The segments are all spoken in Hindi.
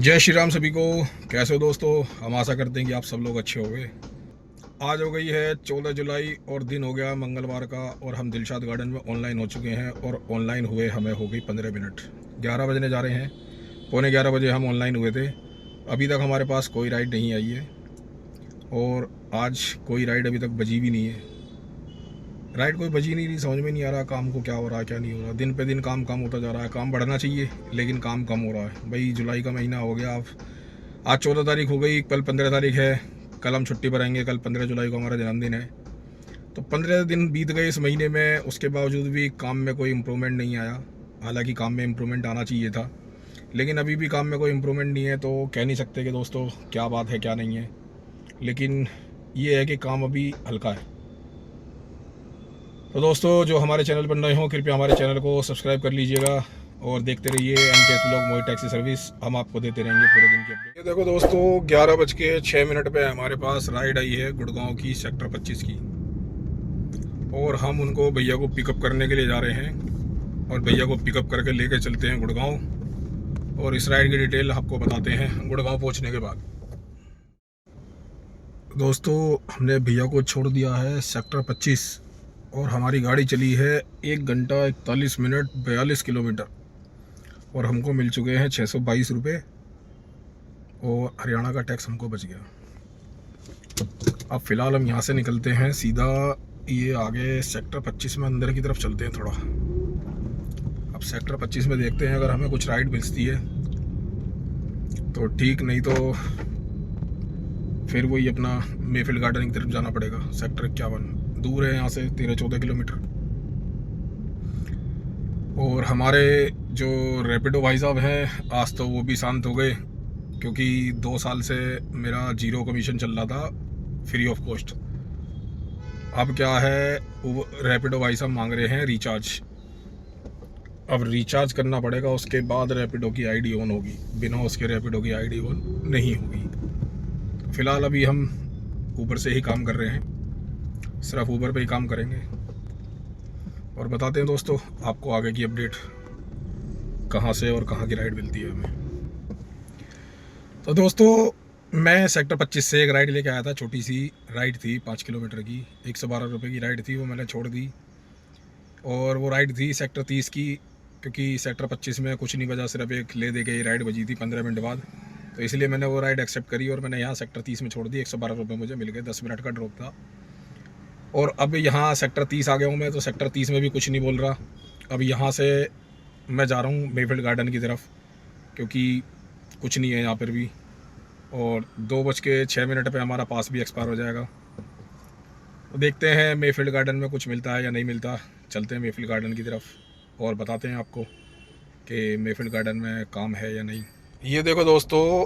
जय श्री राम सभी को। कैसे हो दोस्तों? हम आशा करते हैं कि आप सब लोग अच्छे होंगे। आज हो गई है 14 जुलाई और दिन हो गया मंगलवार का, और हम दिलशाद गार्डन में ऑनलाइन हो चुके हैं। और ऑनलाइन हुए हमें हो गई 15 मिनट, 11 बजने जा रहे हैं। पौने 11 बजे हम ऑनलाइन हुए थे। अभी तक हमारे पास कोई राइड नहीं आई है, और आज कोई राइड अभी तक बजी भी नहीं है। राइड कोई बजी नहीं रही, समझ में नहीं आ रहा काम को क्या हो रहा है क्या नहीं हो रहा। दिन पे दिन काम कम होता जा रहा है। काम बढ़ना चाहिए लेकिन काम कम हो रहा है। भाई जुलाई का महीना हो गया, आज 14 तारीख हो गई, कल 15 तारीख है। कल हम छुट्टी पर आएंगे। कल 15 जुलाई को हमारा जन्मदिन है। तो 15 दिन बीत गए इस महीने में, उसके बावजूद भी काम में कोई इम्प्रूवमेंट नहीं आया। हालांकि काम में इम्प्रूवमेंट आना चाहिए था, लेकिन अभी भी काम में कोई इम्प्रूवमेंट नहीं है। तो कह नहीं सकते कि दोस्तों क्या बात है क्या नहीं है, लेकिन ये है कि काम अभी हल्का है। तो दोस्तों जो हमारे चैनल पर नए हों, कृपया हमारे चैनल को सब्सक्राइब कर लीजिएगा और देखते रहिए MTS ब्लॉग मोहित टैक्सी सर्विस। हम आपको देते रहेंगे पूरे दिन की अपडेट। ये देखो दोस्तों, 11:06 पे हमारे पास राइड आई है गुड़गांव की, सेक्टर 25 की। और हम उनको भैया को पिकअप करने के लिए जा रहे हैं, और भैया को पिकअप करके लेके चलते हैं गुड़गांव। और इस राइड की डिटेल आपको बताते हैं गुड़गांव पहुँचने के बाद। दोस्तों हमने भैया को छोड़ दिया है सेक्टर 25, और हमारी गाड़ी चली है 1 घंटा 41 मिनट 42 किलोमीटर, और हमको मिल चुके हैं 622 रुपये, और हरियाणा का टैक्स हमको बच गया। अब फ़िलहाल हम यहाँ से निकलते हैं सीधा, ये आगे सेक्टर 25 में अंदर की तरफ चलते हैं थोड़ा। अब सेक्टर 25 में देखते हैं, अगर हमें कुछ राइड मिलती है तो ठीक, नहीं तो फिर वही अपना मेफील्ड गार्डन की तरफ जाना पड़ेगा। सेक्टर 51 दूर है यहाँ से, 13-14 किलोमीटर। और हमारे जो रैपिडो भाई साहब हैं, आज तो वो भी शांत हो गए, क्योंकि 2 साल से मेरा 0 कमीशन चल रहा था, फ्री ऑफ कॉस्ट। अब क्या है, वो रैपिडो भाई साहब मांग रहे हैं रिचार्ज। अब रिचार्ज करना पड़ेगा, उसके बाद रैपिडो की आईडी ऑन होगी। बिना उसके रैपिडो की आईडी ऑन नहीं होगी। फ़िलहाल अभी हम ऊबर से ही काम कर रहे हैं, सिर्फ ऊबर पे ही काम करेंगे। और बताते हैं दोस्तों आपको आगे की अपडेट, कहाँ से और कहाँ की राइड मिलती है हमें। तो दोस्तों मैं सेक्टर 25 से एक राइड लेके आया था। छोटी सी राइड थी, 5 किलोमीटर की, 112 रुपये की राइड थी। वो मैंने छोड़ दी, और वो राइड थी सेक्टर 30 की, क्योंकि सेक्टर 25 में कुछ नहीं बजा, सिर्फ एक ले दे के राइड बजी थी 15 मिनट बाद। तो इसलिए मैंने वो राइड एक्सेप्ट करी, और मैंने यहाँ सेक्टर 30 में छोड़ दी। 112 रुपये मुझे मिल गए, 10 मिनट का ड्रॉप था। और अब यहाँ सेक्टर 30 आ गया हूँ मैं, तो सेक्टर 30 में भी कुछ नहीं बोल रहा। अब यहाँ से मैं जा रहा हूँ मेफील्ड गार्डन की तरफ, क्योंकि कुछ नहीं है यहाँ पर भी। और 2:06 पे हमारा पास भी एक्सपायर हो जाएगा। तो देखते हैं मेफील्ड गार्डन में कुछ मिलता है या नहीं मिलता। चलते हैं मेफील्ड गार्डन की तरफ और बताते हैं आपको कि मेफील्ड गार्डन में काम है या नहीं। ये देखो दोस्तों,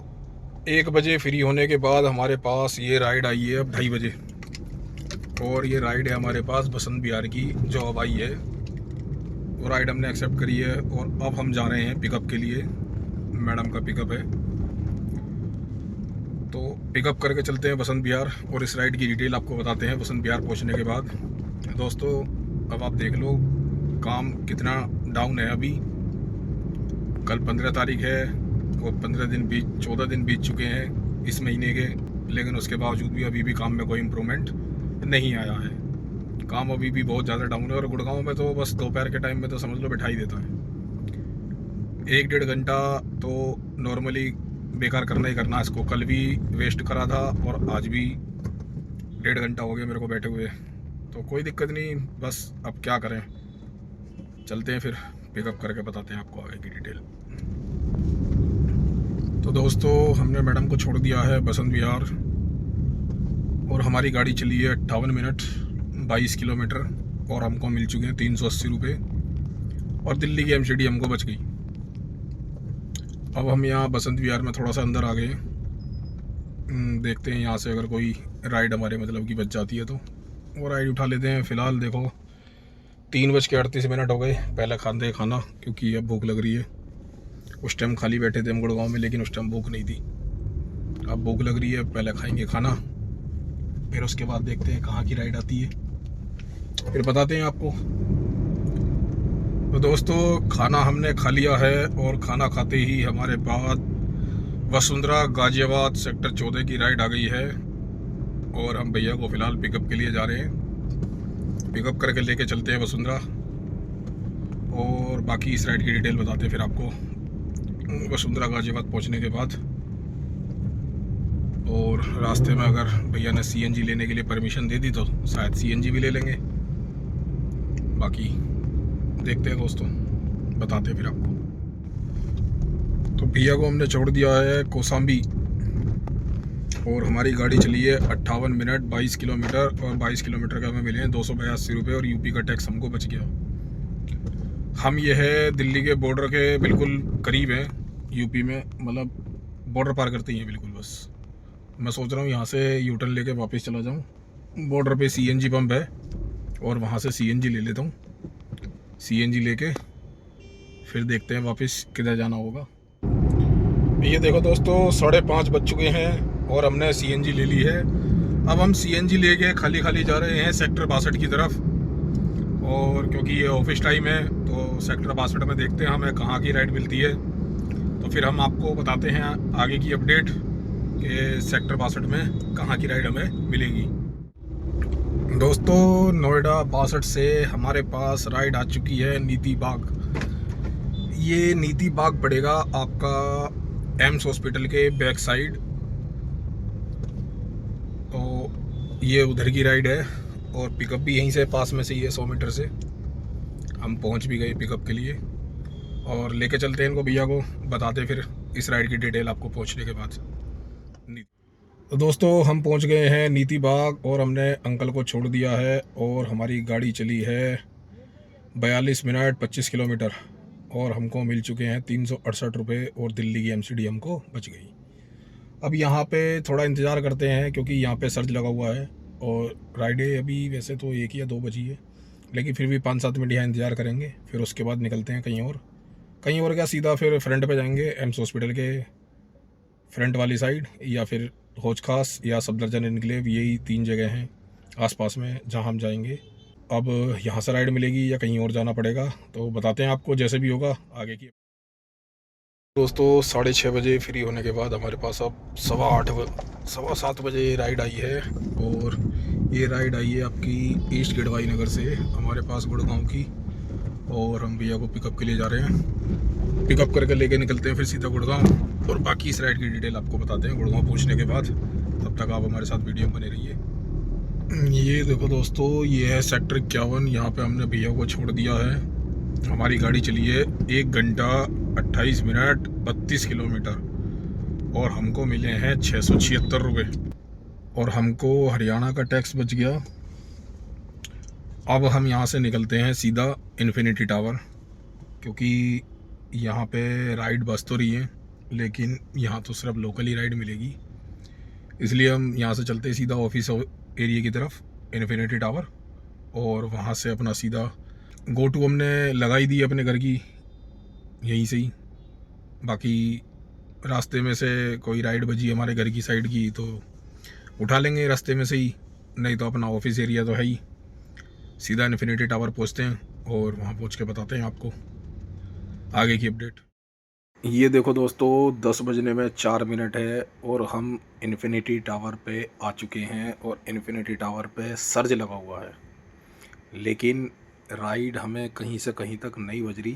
1 बजे फ्री होने के बाद हमारे पास ये राइड आई है अब 2:30 बजे। और ये राइड है हमारे पास बसंत विहार की, जो अब आई है। वो राइड हमने एक्सेप्ट करी है, और अब हम जा रहे हैं पिकअप के लिए। मैडम का पिकअप है, तो पिकअप करके चलते हैं बसंत विहार, और इस राइड की डिटेल आपको बताते हैं बसंत विहार पहुंचने के बाद। दोस्तों अब आप देख लो काम कितना डाउन है अभी। कल 15 तारीख है, और 14 दिन बीत चुके हैं इस महीने के, लेकिन उसके बावजूद भी अभी भी काम में कोई इम्प्रूवमेंट नहीं आया है। काम अभी भी बहुत ज़्यादा डाउन है। और गुड़गांव में तो बस दोपहर के टाइम में तो समझ लो बैठा ही देता है। 1-1.5 घंटा तो नॉर्मली बेकार करना ही करना है इसको। कल भी वेस्ट करा था, और आज भी 1.5 घंटा हो गया मेरे को बैठे हुए। तो कोई दिक्कत नहीं, बस अब क्या करें। चलते हैं फिर पिकअप करके बताते हैं आपको आगे की डिटेल। तो दोस्तों हमने मैडम को छोड़ दिया है बसंत विहार, और हमारी गाड़ी चली है 58 मिनट 22 किलोमीटर, और हमको मिल चुके हैं 380 रुपये, और दिल्ली की MCD हमको बच गई। अब हम यहाँ बसंत विहार में थोड़ा सा अंदर आ गए। देखते हैं यहाँ से अगर कोई राइड हमारे मतलब की बच जाती है तो वो राइड उठा लेते हैं। फ़िलहाल देखो 3:38 हो गए। पहले खाते हैं खाना, क्योंकि अब भूख लग रही है। उस टाइम खाली बैठे थे हम गुड़गांव में, लेकिन उस टाइम भूख नहीं थी। अब भूख लग रही है, पहले खाएंगे खाना, फिर उसके बाद देखते हैं कहाँ की राइड आती है, फिर बताते हैं आपको। तो दोस्तों खाना हमने खा लिया है, और खाना खाते ही हमारे पास वसुंधरा गाजियाबाद सेक्टर 14 की राइड आ गई है और हम भैया को फ़िलहाल पिकअप के लिए जा रहे हैं। पिकअप करके लेके चलते हैं वसुंधरा और बाकी इस राइड की डिटेल बताते हैं फिर आपको वसुंधरा गाजियाबाद पहुंचने के बाद। और रास्ते में अगर भैया ने सीएनजी लेने के लिए परमिशन दे दी तो शायद सीएनजी भी ले लेंगे। बाकी देखते हैं दोस्तों, बताते हैं फिर आपको। तो भैया को हमने छोड़ दिया है कौसाम्बी और हमारी गाड़ी चली है 58 मिनट 22 किलोमीटर और 22 किलोमीटर का हमें मिले हैं 282 रुपये और यूपी का टैक्स हमको बच गया। हम ये है दिल्ली के बॉर्डर के बिल्कुल करीब हैं, यूपी में, मतलब बॉर्डर पार करते ही हैं बिल्कुल। बस मैं सोच रहा हूँ यहाँ से यूटर्न लेके वापस चला जाऊँ। बॉर्डर पे सीएनजी पंप है और वहाँ से सीएनजी ले लेता हूँ। सीएनजी लेके फिर देखते हैं वापस किधर जाना होगा। ये देखो दोस्तों 5:30 बज चुके हैं और हमने सीएनजी ले ली है। अब हम सीएनजी लेके खाली खाली जा रहे हैं सेक्टर 62 की तरफ। और क्योंकि ये ऑफिस टाइम है तो सेक्टर 62 में देखते हैं हमें कहाँ की राइड मिलती है, तो फिर हम आपको बताते हैं आगे की अपडेट कि सेक्टर 62 में कहाँ की राइड हमें मिलेगी। दोस्तों नोएडा 62 से हमारे पास राइड आ चुकी है नीति बाग। ये नीति बाग पड़ेगा आपका एम्स हॉस्पिटल के बैक साइड। तो ये उधर की राइड है और पिकअप भी यहीं से पास में से ही है, 100 मीटर से। हम पहुंच भी गए पिकअप के लिए और लेके चलते हैं इनको, भैया को बताते फिर इस राइड की डिटेल आपको पहुंचने के बाद। तो दोस्तों हम पहुंच गए हैं नीति बाग और हमने अंकल को छोड़ दिया है और हमारी गाड़ी चली है 42 मिनट 25 किलोमीटर और हमको मिल चुके हैं 368 रुपये और दिल्ली की एमसीडी हमको बच गई। अब यहाँ पे थोड़ा इंतज़ार करते हैं क्योंकि यहाँ पे सर्च लगा हुआ है और राइडें अभी वैसे तो 1 या 2 बजी है, लेकिन फिर भी 5-7 मिनट यहाँ इंतज़ार करेंगे। फिर उसके बाद निकलते हैं कहीं और क्या सीधा फिर फ्रंट पे जाएंगे, एम्स हॉस्पिटल के फ्रंट वाली साइड, या फिर हौज खास या सफदरजंग एनक्लेव। यही 3 जगह हैं आसपास में जहाँ हम जाएंगे। अब यहाँ से राइड मिलेगी या कहीं और जाना पड़ेगा तो बताते हैं आपको जैसे भी होगा आगे की। दोस्तों 6:30 बजे फ्री होने के बाद हमारे पास अब 7:15 बजे राइड आई है और ये राइड आई है आपकी ईस्ट गढ़वाई नगर से हमारे पास गुड़गांव की। और हम भैया को पिकअप के लिए जा रहे हैं। पिकअप करके लेके निकलते हैं फिर सीधा गुड़गांव और बाकी इस राइड की डिटेल आपको बताते हैं गुड़गांव पहुंचने के बाद। तब तक आप हमारे साथ वीडियो बने रहिए। ये देखो दोस्तों ये है सेक्टर 51, यहाँ पे हमने भैया को छोड़ दिया है। हमारी गाड़ी चली है 1 घंटा 28 मिनट 32 किलोमीटर और हमको मिले हैं 676 रुपये और हमको हरियाणा का टैक्स बच गया। अब हम यहाँ से निकलते हैं सीधा इन्फिनिटी टावर, क्योंकि यहाँ पे राइड बस तो रही है लेकिन यहाँ तो सिर्फ लोकल ही राइड मिलेगी, इसलिए हम यहाँ से चलते हैं सीधा ऑफिस एरिया की तरफ इन्फिनिटी टावर और वहाँ से अपना सीधा गो टू हमने लगाई दी अपने घर की यहीं से ही। बाकी रास्ते में से कोई राइड बजी हमारे घर की साइड की तो उठा लेंगे रास्ते में से ही, नहीं तो अपना ऑफिस एरिया तो है ही। सीधा इन्फिनिटी टावर पहुंचते हैं और वहां पहुंच के बताते हैं आपको आगे की अपडेट। ये देखो दोस्तों 10 बजने में 4 मिनट है और हम इन्फिनिटी टावर पे आ चुके हैं और इन्फिनिटी टावर पे सर्ज लगा हुआ है, लेकिन राइड हमें कहीं से कहीं तक नहीं बज रही।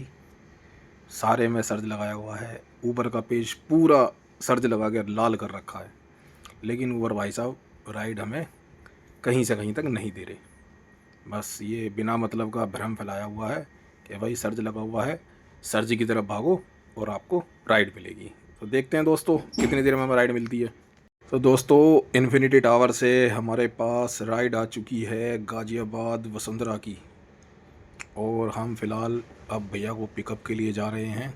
सारे में सर्ज लगाया हुआ है, ऊपर का पेज पूरा सर्ज लगा के लाल कर रखा है, लेकिन ऊपर भाई साहब राइड हमें कहीं से कहीं तक नहीं दे रहे। बस ये बिना मतलब का भ्रम फैलाया हुआ है कि भाई सर्ज लगा हुआ है, सर्ज की तरफ भागो और आपको राइड मिलेगी। तो देखते हैं दोस्तों कितनी देर में हमें राइड मिलती है। तो दोस्तों इन्फिनिटी टावर से हमारे पास राइड आ चुकी है गाजियाबाद वसुंधरा की और हम फ़िलहाल अब भैया को पिकअप के लिए जा रहे हैं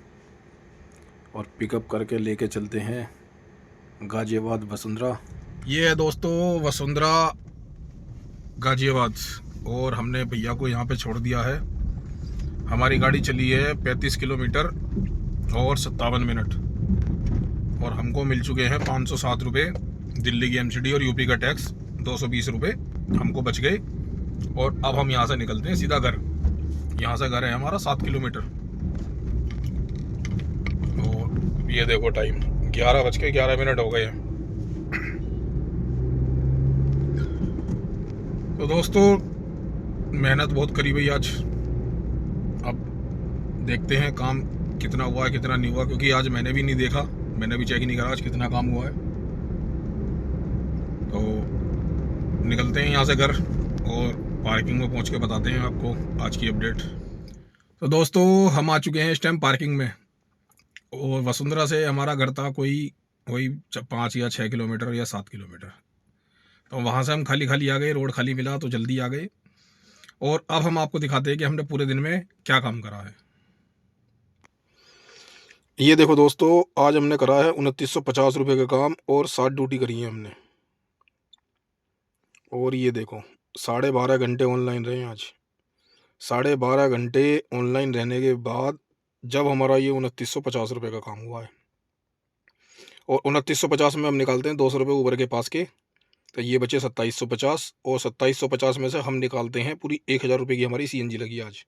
और पिकअप करके लेके चलते हैं गाजियाबाद वसुंधरा। ये है दोस्तों वसुंधरा गाजियाबाद और हमने भैया को यहाँ पे छोड़ दिया है। हमारी गाड़ी चली है 35 किलोमीटर और 57 मिनट और हमको मिल चुके हैं 507 रुपये दिल्ली की एमसीडी और यूपी का टैक्स 220 रुपये हमको बच गए। और अब हम यहाँ से निकलते हैं सीधा घर। यहाँ से घर है हमारा 7 किलोमीटर और ये देखो टाइम 11:11 हो गए हैं। तो दोस्तों मेहनत बहुत करी भाई आज। अब देखते हैं काम कितना हुआ है कितना नहीं हुआ, क्योंकि आज मैंने भी नहीं देखा, मैंने भी चेक ही नहीं करा आज कितना काम हुआ है। तो निकलते हैं यहाँ से घर और पार्किंग में पहुँच के बताते हैं आपको आज की अपडेट। तो दोस्तों हम आ चुके हैं इस टाइम पार्किंग में, और वसुंधरा से हमारा घर था कोई वही 5 या 6 किलोमीटर या 7 किलोमीटर। तो वहाँ से हम खाली खाली आ गए, रोड खाली मिला तो जल्दी आ गए। और अब हम आपको दिखाते हैं कि हमने पूरे दिन में क्या काम करा है। ये देखो दोस्तों, आज हमने करा है 2950 रुपये का काम और 60 ड्यूटी करी है हमने। और ये देखो 12.5 घंटे ऑनलाइन रहे आज। 12.5 घंटे ऑनलाइन रहने के बाद जब हमारा ये 2950 रुपये का काम हुआ है, और 2950 में हम निकालते हैं 200 रुपये ऊबर के पास के, तो ये बचे 2750। और 2750 में से हम निकालते हैं पूरी 1000 रुपये की हमारी CNG लगी आज।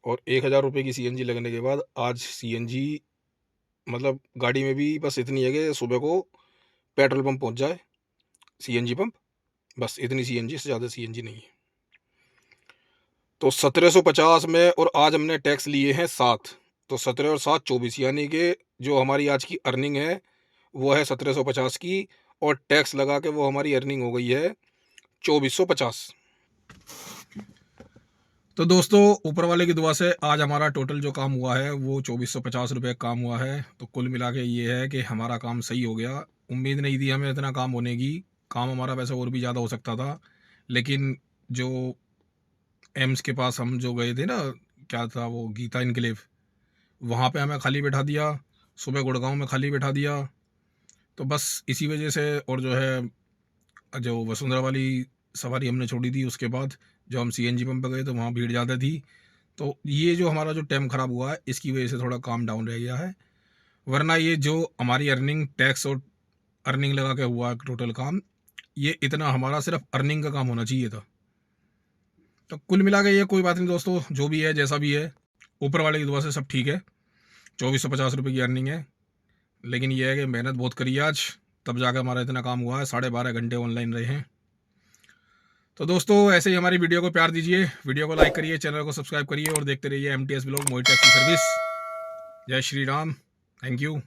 और 1000 रुपये की CNG लगने के बाद आज CNG मतलब गाड़ी में भी बस इतनी है कि सुबह को पेट्रोल पंप पहुंच जाए, CNG पंप, बस इतनी CNG, से ज़्यादा CNG नहीं है। तो 1750 में, और आज हमने टैक्स लिए हैं 7, तो 17 और 7 24, यानी कि जो हमारी आज की अर्निंग है वो है 1750 की, और टैक्स लगा के वो हमारी अर्निंग हो गई है 2450। तो दोस्तों ऊपर वाले की दुआ से आज हमारा टोटल जो काम हुआ है वो 2450 रुपये काम हुआ है। तो कुल मिला के ये है कि हमारा काम सही हो गया। उम्मीद नहीं थी हमें इतना काम होने की, काम हमारा वैसे और भी ज़्यादा हो सकता था, लेकिन जो एम्स के पास हम जो गए थे ना, क्या था वो, गीता इनक्लेव, वहाँ पे हमें खाली बैठा दिया, सुबह गुड़गांव में खाली बैठा दिया। तो बस इसी वजह से, और जो है जो वसुंधरा वाली सवारी हमने छोड़ी थी उसके बाद जो हम CNG पंप पे गए तो वहाँ भीड़ ज़्यादा थी। तो ये जो हमारा जो टाइम ख़राब हुआ है इसकी वजह से थोड़ा काम डाउन रह गया है, वरना ये जो हमारी अर्निंग टैक्स और अर्निंग लगा के हुआ टोटल काम, ये इतना हमारा सिर्फ अर्निंग का काम होना चाहिए था। तो कुल मिला के ये कोई बात नहीं दोस्तों, जो भी है जैसा भी है ऊपर वाले की दुआ से सब ठीक है। 2450 रुपये की अर्निंग है, लेकिन ये है कि मेहनत बहुत करी आज, तब जाकर हमारा इतना काम हुआ है। 12.5 घंटे ऑनलाइन रहे हैं। तो दोस्तों ऐसे ही हमारी वीडियो को प्यार दीजिए, वीडियो को लाइक करिए, चैनल को सब्सक्राइब करिए और देखते रहिए MTS ब्लॉग मोहित टैक्सी सर्विस। जय श्री राम, थैंक यू।